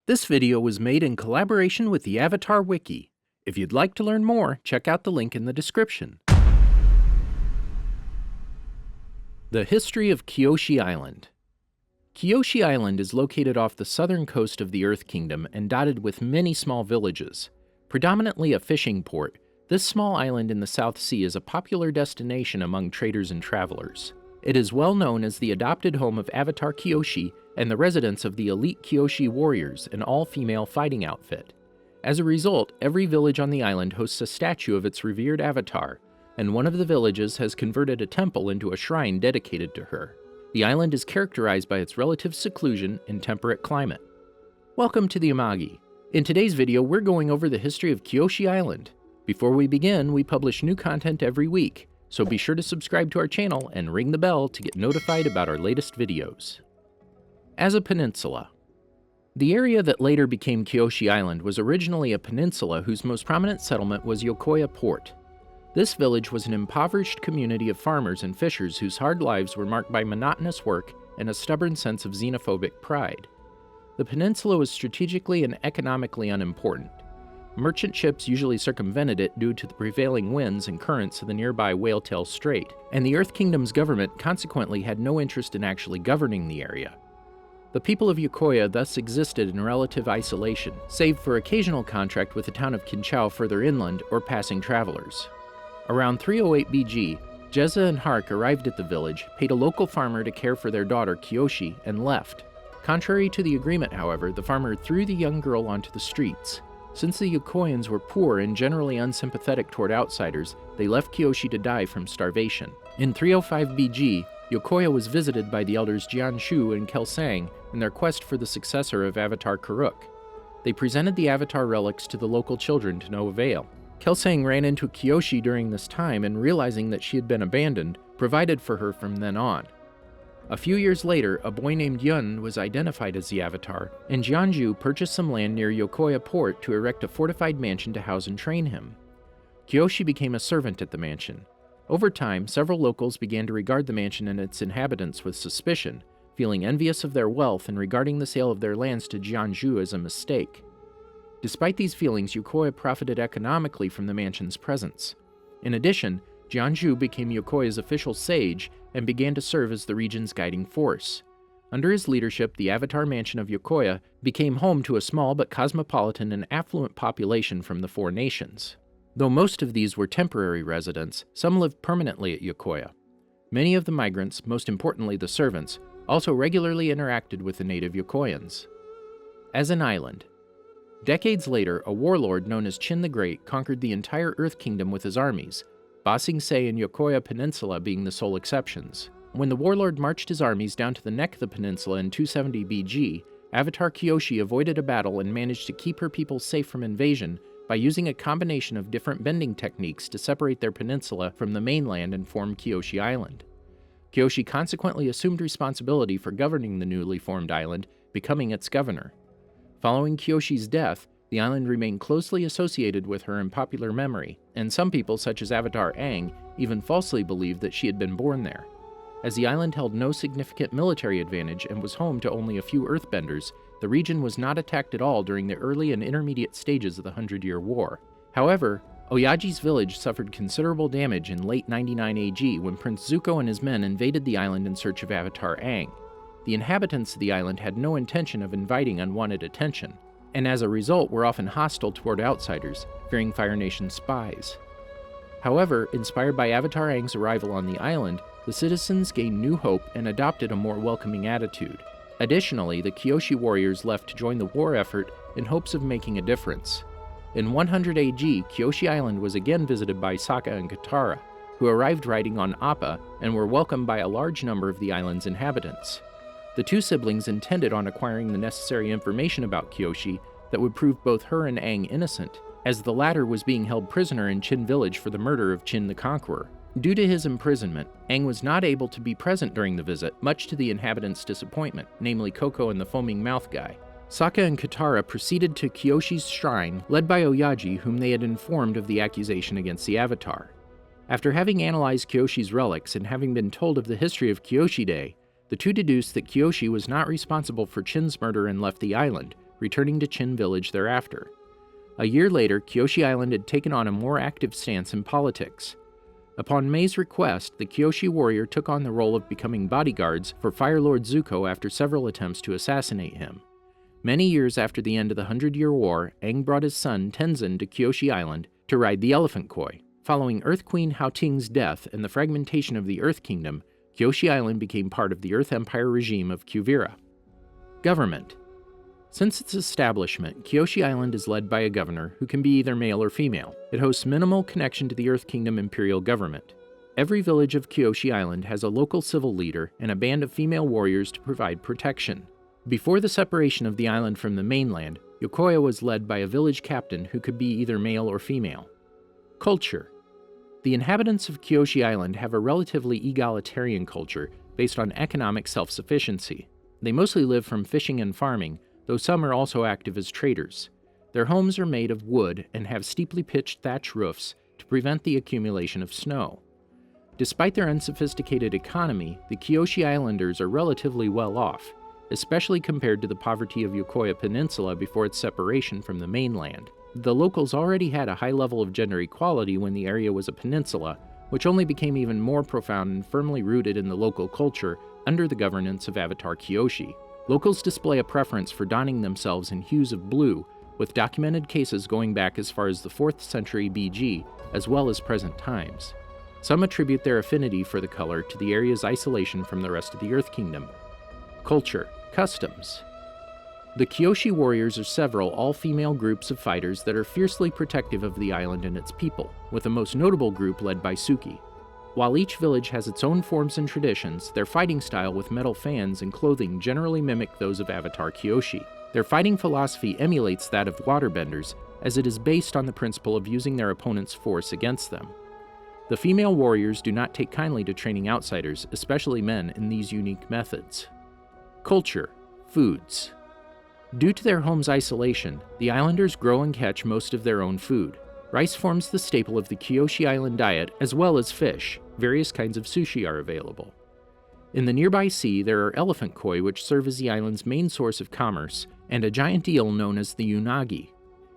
This video was made in collaboration with the Avatar Wiki. If you'd like to learn more, check out the link in the description. The history of Kyoshi Island. Kyoshi Island is located off the southern coast of the Earth Kingdom and dotted with many small villages. Predominantly a fishing port, this small island in the South Sea is a popular destination among traders and travelers. It is well known as the adopted home of Avatar Kyoshi and the residence of the elite Kyoshi Warriors, an all-female fighting outfit. As a result, every village on the island hosts a statue of its revered avatar, and one of the villages has converted a temple into a shrine dedicated to her. The island is characterized by its relative seclusion and temperate climate. Welcome to the Amagi. In today's video, we're going over the history of Kyoshi Island. Before we begin, we publish new content every week, so be sure to subscribe to our channel and ring the bell to get notified about our latest videos. As a peninsula. The area that later became Kyoshi Island was originally a peninsula whose most prominent settlement was Yokoya Port. This village was an impoverished community of farmers and fishers whose hard lives were marked by monotonous work and a stubborn sense of xenophobic pride. The peninsula was strategically and economically unimportant. Merchant ships usually circumvented it due to the prevailing winds and currents of the nearby Whaletail Strait, and the Earth Kingdom's government consequently had no interest in actually governing the area. The people of Yokoya thus existed in relative isolation, save for occasional contact with the town of Kinchao further inland or passing travelers. Around 308 BG, Jeza and Hark arrived at the village, paid a local farmer to care for their daughter Kyoshi, and left. Contrary to the agreement, however, the farmer threw the young girl onto the streets. Since the Yokoyans were poor and generally unsympathetic toward outsiders, they left Kyoshi to die from starvation. In 305 BG, Yokoya was visited by the elders Jianshu and Kelsang in their quest for the successor of Avatar Karuk. They presented the Avatar relics to the local children to no avail. Kelsang ran into Kyoshi during this time and, realizing that she had been abandoned, provided for her from then on. A few years later, a boy named Yun was identified as the Avatar, and Jianju purchased some land near Yokoya Port to erect a fortified mansion to house and train him. Kyoshi became a servant at the mansion. Over time, several locals began to regard the mansion and its inhabitants with suspicion, feeling envious of their wealth and regarding the sale of their lands to Jianju as a mistake. Despite these feelings, Yokoya profited economically from the mansion's presence. In addition, Jianju became Yokoya's official sage and began to serve as the region's guiding force. Under his leadership, the Avatar Mansion of Yokoya became home to a small but cosmopolitan and affluent population from the four nations. Though most of these were temporary residents, some lived permanently at Yokoya. Many of the migrants, most importantly the servants, also regularly interacted with the native Yokoyans. As an island. Decades later, a warlord known as Qin the Great conquered the entire Earth Kingdom with his armies, Ba Sing Se and Yokoya Peninsula being the sole exceptions. When the warlord marched his armies down to the neck of the peninsula in 270 BG, Avatar Kyoshi avoided a battle and managed to keep her people safe from invasion by using a combination of different bending techniques to separate their peninsula from the mainland and form Kyoshi Island. Kyoshi consequently assumed responsibility for governing the newly formed island, becoming its governor. Following Kyoshi's death, the island remained closely associated with her in popular memory, and some people, such as Avatar Aang, even falsely believed that she had been born there. As the island held no significant military advantage and was home to only a few earthbenders, the region was not attacked at all during the early and intermediate stages of the 100-Year War. However, Oyaji's village suffered considerable damage in late 99 AG when Prince Zuko and his men invaded the island in search of Avatar Aang. The inhabitants of the island had no intention of inviting unwanted attention, and as a result were often hostile toward outsiders, fearing Fire Nation spies. However, inspired by Avatar Aang's arrival on the island, the citizens gained new hope and adopted a more welcoming attitude. Additionally, the Kyoshi Warriors left to join the war effort in hopes of making a difference. In 100 AG, Kyoshi Island was again visited by Sokka and Katara, who arrived riding on Appa and were welcomed by a large number of the island's inhabitants. The two siblings intended on acquiring the necessary information about Kyoshi that would prove both her and Aang innocent, as the latter was being held prisoner in Qin Village for the murder of Qin the Conqueror. Due to his imprisonment, Aang was not able to be present during the visit, much to the inhabitants' disappointment, namely Coco and the Foaming Mouth Guy. Sokka and Katara proceeded to Kyoshi's shrine, led by Oyaji, whom they had informed of the accusation against the Avatar. After having analyzed Kyoshi's relics and having been told of the history of Kyoshi Day, the two deduced that Kyoshi was not responsible for Qin's murder and left the island, returning to Chin Village thereafter. A year later, Kyoshi Island had taken on a more active stance in politics. Upon Mei's request, the Kyoshi Warrior took on the role of becoming bodyguards for Fire Lord Zuko after several attempts to assassinate him. Many years after the end of the 100-Year War, Aang brought his son Tenzin to Kyoshi Island to ride the Elephant Koi. Following Earth Queen Haoting's death and the fragmentation of the Earth Kingdom, Kyoshi Island became part of the Earth Empire regime of Kuvira. Government. Since its establishment, Kyoshi Island is led by a governor who can be either male or female. It hosts minimal connection to the Earth Kingdom imperial government. Every village of Kyoshi Island has a local civil leader and a band of female warriors to provide protection. Before the separation of the island from the mainland, Yokoya was led by a village captain who could be either male or female. Culture. The inhabitants of Kyoshi Island have a relatively egalitarian culture based on economic self-sufficiency. They mostly live from fishing and farming, though some are also active as traders. Their homes are made of wood and have steeply pitched thatch roofs to prevent the accumulation of snow. Despite their unsophisticated economy, the Kyoshi Islanders are relatively well off, especially compared to the poverty of Yokoya Peninsula before its separation from the mainland. The locals already had a high level of gender equality when the area was a peninsula, which only became even more profound and firmly rooted in the local culture under the governance of Avatar Kyoshi. Locals display a preference for donning themselves in hues of blue, with documented cases going back as far as the 4th century BG, as well as present times. Some attribute their affinity for the color to the area's isolation from the rest of the Earth Kingdom. Culture. Customs. The Kyoshi Warriors are several all-female groups of fighters that are fiercely protective of the island and its people, with the most notable group led by Suki. While each village has its own forms and traditions, their fighting style with metal fans and clothing generally mimic those of Avatar Kyoshi. Their fighting philosophy emulates that of waterbenders, as it is based on the principle of using their opponent's force against them. The female warriors do not take kindly to training outsiders, especially men, in these unique methods. Culture. Foods. Due to their home's isolation, the islanders grow and catch most of their own food. Rice forms the staple of the Kyoshi Island diet, as well as fish. Various kinds of sushi are available. In the nearby sea, there are elephant koi, which serve as the island's main source of commerce, and a giant eel known as the unagi.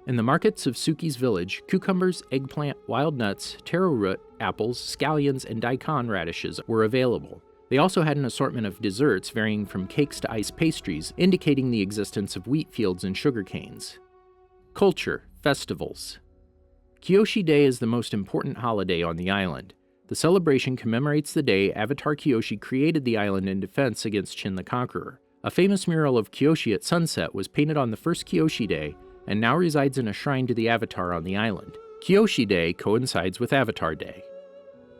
In the markets of Suki's village, cucumbers, eggplant, wild nuts, taro root, apples, scallions, and daikon radishes were available. They also had an assortment of desserts varying from cakes to ice pastries, indicating the existence of wheat fields and sugar canes. Culture. Festivals. Kyoshi Day is the most important holiday on the island. The celebration commemorates the day Avatar Kyoshi created the island in defense against Chin the Conqueror. A famous mural of Kyoshi at sunset was painted on the first Kyoshi Day and now resides in a shrine to the Avatar on the island. Kyoshi Day coincides with Avatar Day.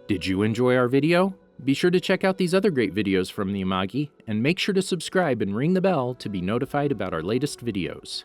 Did you enjoy our video? Be sure to check out these other great videos from the Amagi, and make sure to subscribe and ring the bell to be notified about our latest videos.